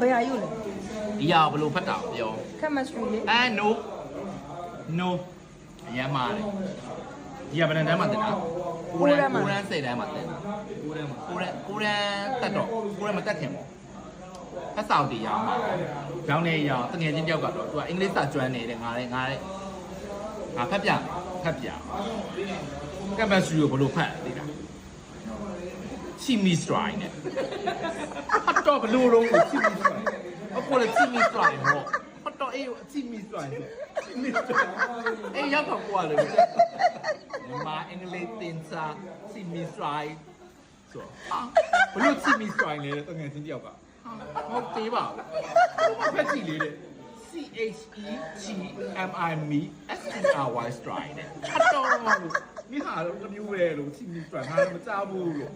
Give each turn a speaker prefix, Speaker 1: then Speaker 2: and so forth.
Speaker 1: ဘယ်ဟာယူလဲ
Speaker 2: ဒီရဘလို့ဖတ်တာပြော
Speaker 1: chemistry လေ
Speaker 2: no အရမ်းမာတယ်ဒီကဘယ်နှစ်တန်းမှတင်တာ9တန်း10တန်းမှတင်တာ9တန်းတက်တော့9တန်းမတက်ခင်ပေါ့ဖတ်ဆောင်တရားမှာကျောင်းနေရတငယ်ချင်းတယောက်ကတော့သူကအင်္ဂလိပ်စာကျွမ်းနေတယ်ငါဖတ်ပြကမ်ပက်စရီကိုဘလို့ဖတ်သိတာချီမီစထရိုင်းနဲ့ဖတ်တော့ဘလို့လုံးကိုချီမီစထရိုင်းအခုလည်းချီမီစထရိုင်းဟောဖတ်တော့အေးချီမီစထရိုင်းအေးရောက်တော့ကွာလေမြန်မာအင်္ဂလိပ်တင်စာချီမီစထရိုင်းဆိုဘလို့ချီမီစထရိုင်းလဲတငယ်ချင်းတယောက်ကဟုတ်သေးပါဘူးဖတ်ကြည့်လေးတဲ့ CHEGMI STRY နဲ့ဖတ်တော့မိဟာတော့တမျိုးပဲလို့ချီမီစထရိုင်းငါမကြားဘူးလို့